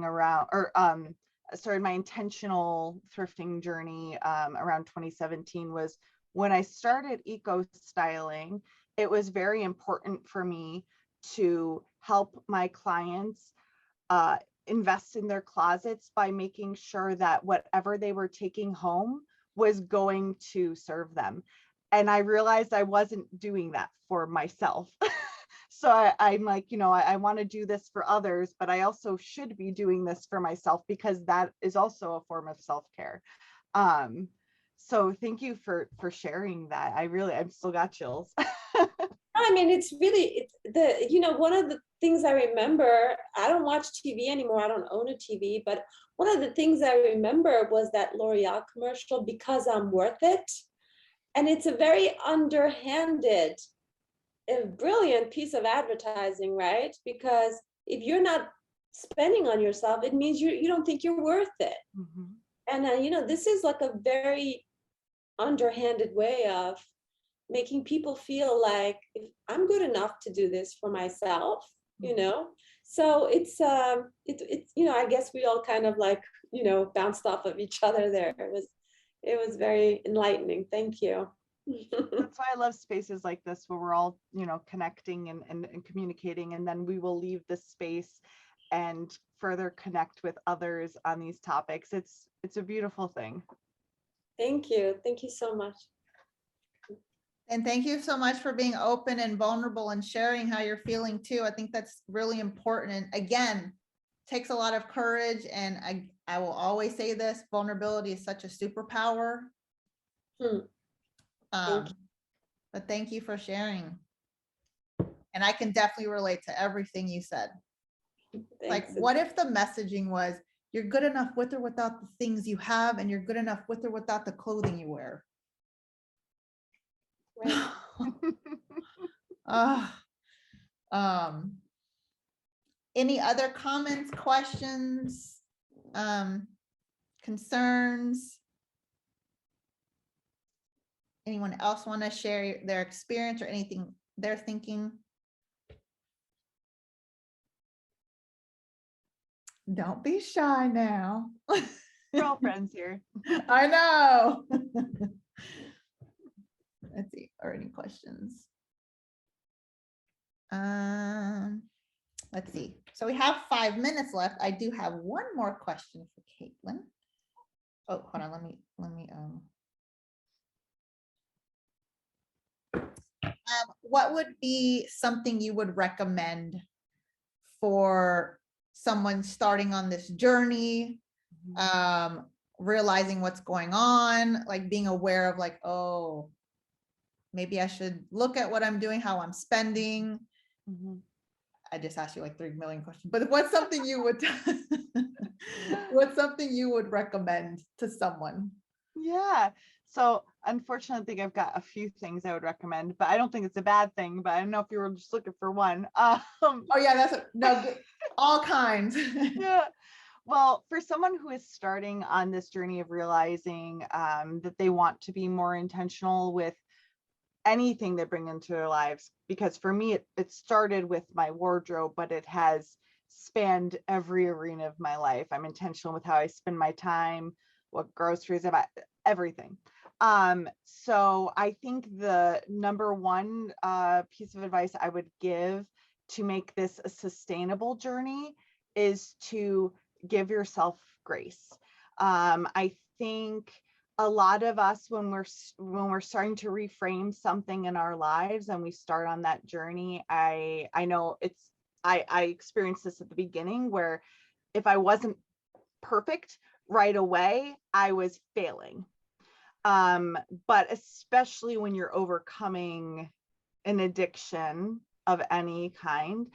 my intentional thrifting journey around 2017, was when I started eco styling. It was very important for me to help my clients invest in their closets by making sure that whatever they were taking home was going to serve them. And I realized I wasn't doing that for myself. So I'm like, I want to do this for others, but I also should be doing this for myself, because that is also a form of self-care. So thank you for sharing that. I'm still got chills. I mean, it's really, one of the things I remember, I don't watch TV anymore. I don't own a TV, but one of the things I remember was that L'Oreal commercial, "Because I'm Worth It." And it's a very underhanded, a brilliant piece of advertising, right? Because if you're not spending on yourself, it means you don't think you're worth it. And this is like a very underhanded way of making people feel like, if I'm good enough to do this for myself, so it's I guess we all kind of like, bounced off of each other there. It was very enlightening. Thank you. That's why I love spaces like this, where we're all, connecting and communicating, and then we will leave this space and further connect with others on these topics. It's a beautiful thing. Thank you. Thank you so much. And thank you so much for being open and vulnerable and sharing how you're feeling too. I think that's really important. And again, takes a lot of courage. And I will always say this, vulnerability is such a superpower. But thank you for sharing. And I can definitely relate to everything you said. Thanks. Like, what if the messaging was, you're good enough with or without the things you have, and you're good enough with or without the clothing you wear? Any other comments, questions, concerns? Anyone else want to share their experience or anything they're thinking? Don't be shy now. We're all friends here. I know. Let's see, are any questions? Let's see. So we have 5 minutes left. I do have one more question for Kaitlin. Oh, hold on. Let me What would be something you would recommend for someone starting on this journey, realizing what's going on, like being aware of like, oh, maybe I should look at what I'm doing, how I'm spending. I just asked you like 3 million questions, but what's something you would, what's something you would recommend to someone? Yeah. So unfortunately, I think I've got a few things I would recommend, but I don't think it's a bad thing, but I don't know if you were just looking for one. Oh yeah, no, all kinds. Yeah. Well, for someone who is starting on this journey of realizing that they want to be more intentional with anything they bring into their lives, because for me, it started with my wardrobe, but it has spanned every arena of my life. I'm intentional with how I spend my time, what groceries I buy, everything. So I think the number one piece of advice I would give to make this a sustainable journey is to give yourself grace. I think a lot of us, when we're starting to reframe something in our lives and we start on that journey, I know I experienced this at the beginning, where if I wasn't perfect right away, I was failing. But especially when you're overcoming an addiction of any kind,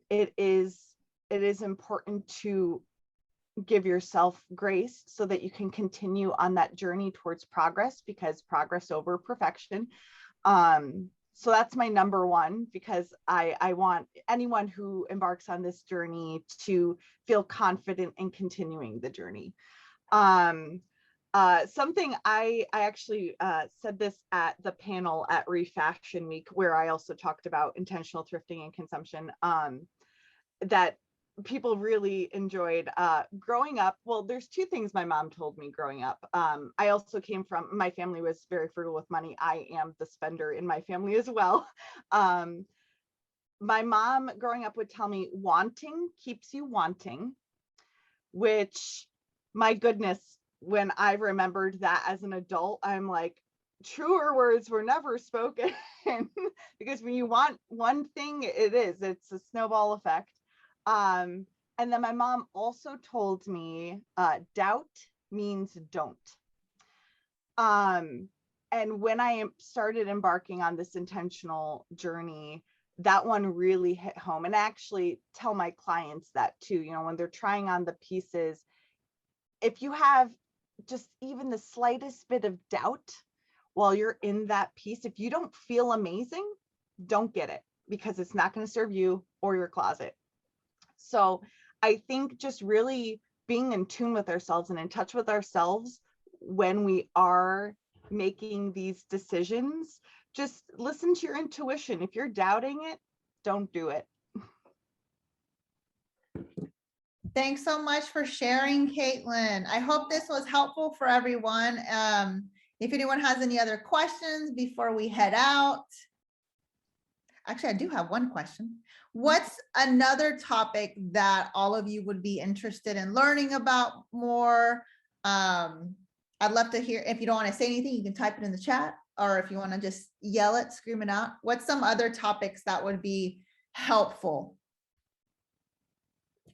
it is important to give yourself grace so that you can continue on that journey towards progress, because progress over perfection. So that's my number one, because I want anyone who embarks on this journey to feel confident in continuing the journey. Something I actually said this at the panel at Refashion Week, where I also talked about intentional thrifting and consumption, that people really enjoyed growing up. Well, there's two things my mom told me growing up. I also came from, my family was very frugal with money. I am the spender in my family as well. My mom growing up would tell me, wanting keeps you wanting, which, my goodness, when I remembered that as an adult, I'm like, truer words were never spoken. Because when you want one thing, it's a snowball effect. And then my mom also told me, doubt means don't. And when I started embarking on this intentional journey, that one really hit home. And I actually tell my clients that too, when they're trying on the pieces, if you have just even the slightest bit of doubt while you're in that piece, if you don't feel amazing, don't get it, because it's not going to serve you or your closet. So I think just really being in tune with ourselves and in touch with ourselves when we are making these decisions, just listen to your intuition. If you're doubting it, don't do it. Thanks so much for sharing, Kaitlin. I hope this was helpful for everyone. If anyone has any other questions before we head out. Actually, I do have one question. What's another topic that all of you would be interested in learning about more? I'd love to hear. If you don't want to say anything, you can type it in the chat, or if you want to just yell it, scream it out. What's some other topics that would be helpful?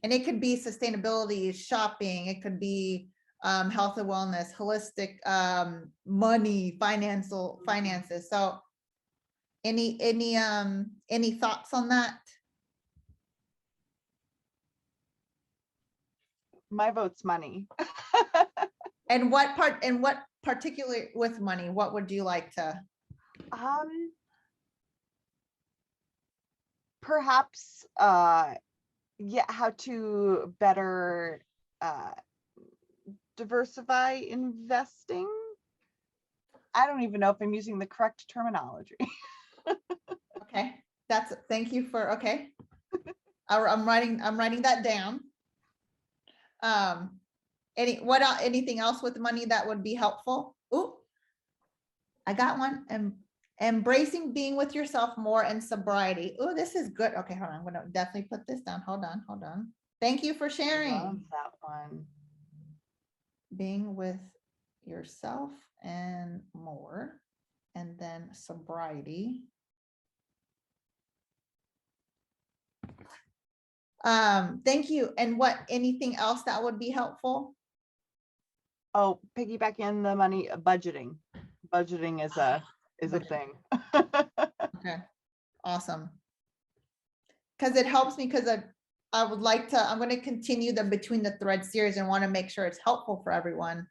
And it could be sustainability, shopping, it could be health and wellness, holistic, money, finances. So any thoughts on that? My vote's money. And what particularly with money, what would you like to? Perhaps how to better diversify investing. I don't even know if I'm using the correct terminology. Okay, thank you for, okay. I'm writing that down. Anything else with money that would be helpful? Ooh, I got one. Embracing being with yourself more and sobriety. Oh, this is good. Okay, hold on. I'm gonna definitely put this down. Hold on. Thank you for sharing. I love that one. Being with yourself and more and then sobriety. Thank you. And anything else that would be helpful? Oh, piggyback in the money, budgeting. Budgeting is a thing. Okay, awesome. Because it helps me, because I would like to, I'm going to continue the Between the Threads series and want to make sure it's helpful for everyone.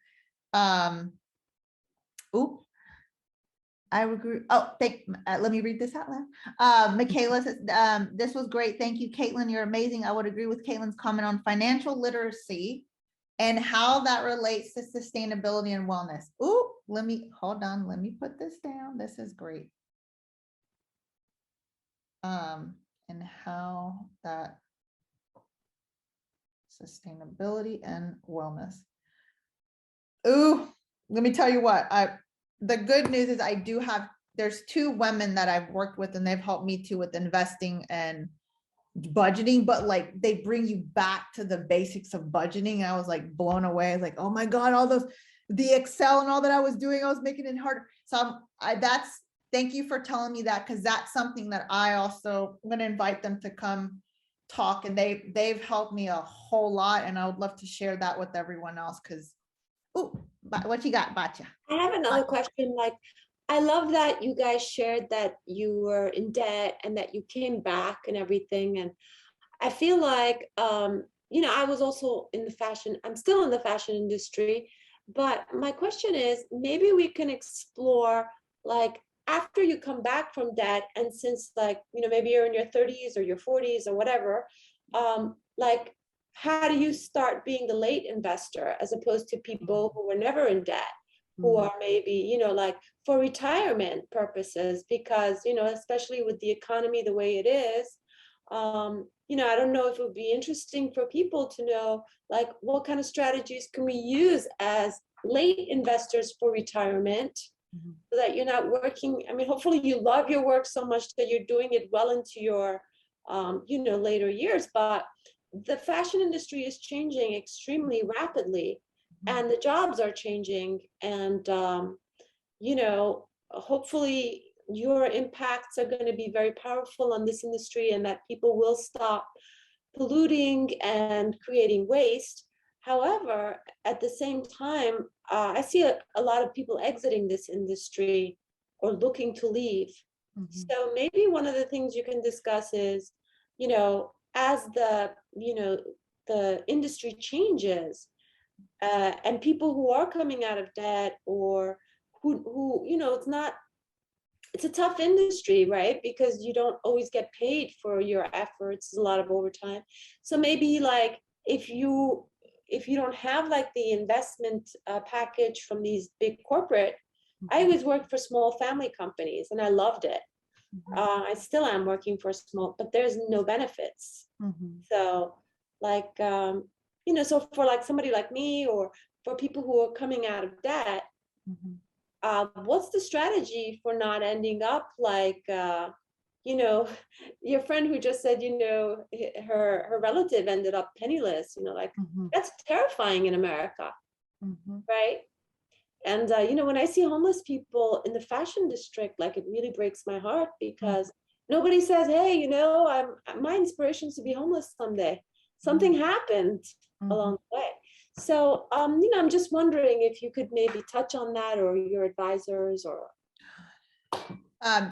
I agree. Oh, let me read this out loud. Michaela says, this was great. Thank you, Kaitlin. You're amazing. I would agree with Caitlin's comment on financial literacy and how that relates to sustainability and wellness. Ooh, hold on. Let me put this down. This is great. And how that sustainability and wellness. Ooh, let me tell you what, the good news is there's 2 women that I've worked with and they've helped me too with investing and budgeting, but like they bring you back to the basics of budgeting. I was like blown away. I was like, oh my God, the Excel and all that I was doing, I was making it harder. So thank you for telling me that, because that's something that I'm going to invite them to come talk, and they've helped me a whole lot, and I would love to share that with everyone else. Because what you got, Batya? I have another question. Like, I love that you guys shared that you were in debt and that you came back and everything. And I feel like, I was also I'm still in the fashion industry, but my question is, maybe we can explore, like, after you come back from debt, and since, like, maybe you're in your 30s or your 40s or whatever, like, how do you start being the late investor as opposed to people who were never in debt, who are maybe, like, for retirement purposes, because, especially with the economy the way it is, I don't know if it would be interesting for people to know, like, what kind of strategies can we use as late investors for retirement, so that you're not working. I mean, hopefully you love your work so much that you're doing it well into your, later years, but the fashion industry is changing extremely rapidly, and the jobs are changing, and hopefully your impacts are going to be very powerful on this industry, and that people will stop polluting and creating waste. However, at the same time, I see a lot of people exiting this industry or looking to leave. So maybe one of the things you can discuss is, as the industry changes, and people who are coming out of debt, or who it's a tough industry, right? Because you don't always get paid for your efforts. There's a lot of overtime. So maybe, like, if you don't have, like, the investment package from these big corporate, I always worked for small family companies and I loved it. I still am working for small, but there's no benefits. So, like, so for, like, somebody like me, or for people who are coming out of debt, what's the strategy for not ending up like, your friend who just said, her relative ended up penniless, like, that's terrifying in America, right? And, when I see homeless people in the fashion district, like, it really breaks my heart, because nobody says, hey, my inspiration is to be homeless someday. Something happened along the way. So, I'm just wondering if you could maybe touch on that, or your advisors, or.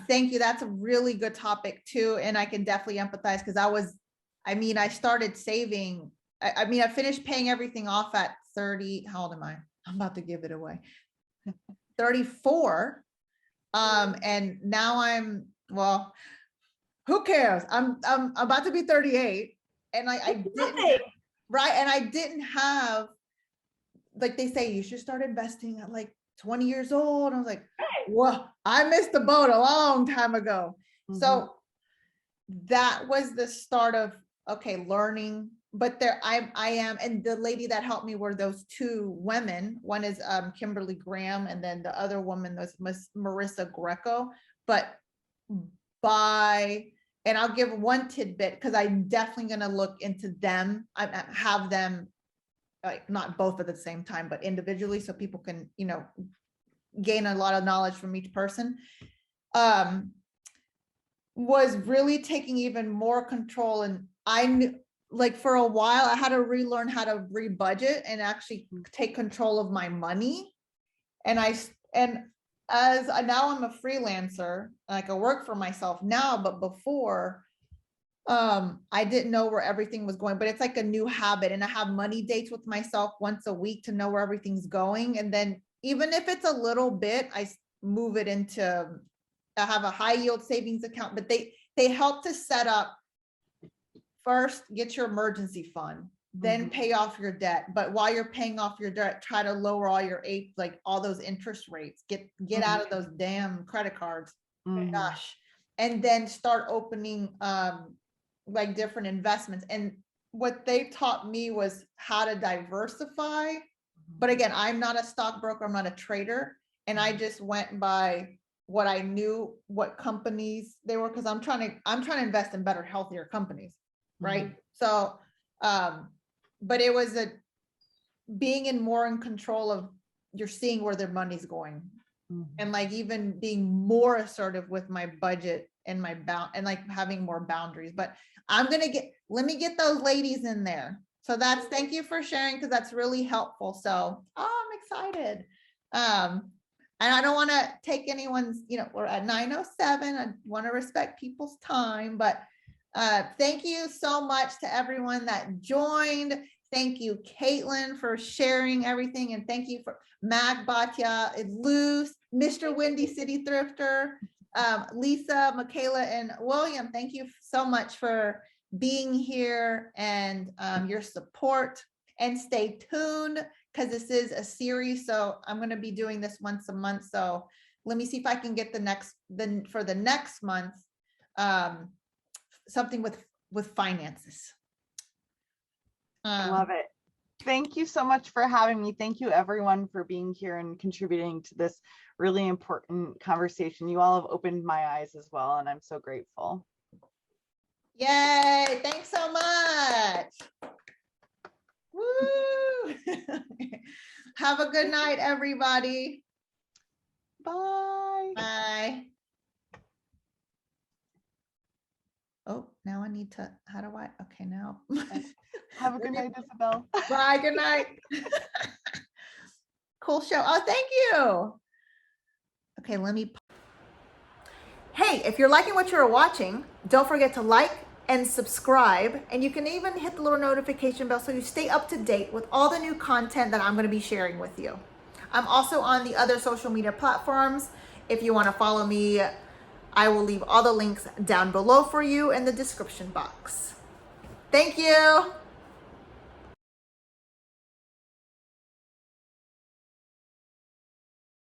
Thank you. That's a really good topic too. And I can definitely empathize, because I started saving. I finished paying everything off at 30. How old am I? I'm about to give it away. 34. And now who cares? I'm about to be 38. And I didn't, right. And I didn't have, like they say, you should start investing at like 20 years old. And I was like, well, I missed the boat a long time ago. So that was the start of, okay, learning. But I am, and the lady that helped me were those 2 women. One is Kimberly Graham, and then the other woman was Marissa Greco. But and I'll give one tidbit, because I'm definitely going to look into them. I have them, like, not both at the same time, but individually, so people can, gain a lot of knowledge from each person, was really taking even more control. And I knew, like, for a while I had to relearn how to re-budget and actually take control of my money. And now I'm a freelancer, like I work for myself now, but before, I didn't know where everything was going. But it's like a new habit, and I have money dates with myself once a week to know where everything's going. And then even if it's a little bit, I move it into, I have a high yield savings account. But they help to set up, first get your emergency fund, then pay off your debt. But while you're paying off your debt, try to lower all your all those interest rates, get out of those damn credit cards. Gosh. And then start opening like different investments. And what they taught me was how to diversify. But again, I'm not a stockbroker, I'm not a trader. And I just went by what I knew, what companies they were, because I'm trying to invest in better, healthier companies. Right. So but it was being more in control of, you're seeing where their money's going, and like even being more assertive with my budget and my and like having more boundaries. But let me get those ladies in there. So thank you for sharing, because that's really helpful. So I'm excited. And I don't want to take anyone's, we're at 9:07. I want to respect people's time, but thank you so much to everyone that joined. Thank you, Kaitlin, for sharing everything. And thank you for Mag Batya, Luz, Mr. Windy City Thrifter, Lisa, Michaela, and William. Thank you so much for being here and your support. And stay tuned, because this is a series. So I'm going to be doing this once a month. So let me see if I can get for the next month, something with finances. Love it. Thank you so much for having me. Thank you everyone for being here and contributing to this really important conversation. You all have opened my eyes as well, and I'm so grateful. Yay, thanks so much. Woo. Have a good night, everybody. Bye. Bye. Oh, now I need to, how do I, okay, now. Have a good night, Isabel. Bye, good night. Cool show. Oh, thank you. Okay, let me. Hey, if you're liking what you're watching, don't forget to like and subscribe. And you can even hit the little notification bell so you stay up to date with all the new content that I'm going to be sharing with you. I'm also on the other social media platforms. If you want to follow me, I will leave all the links down below for you in the description box. Thank you.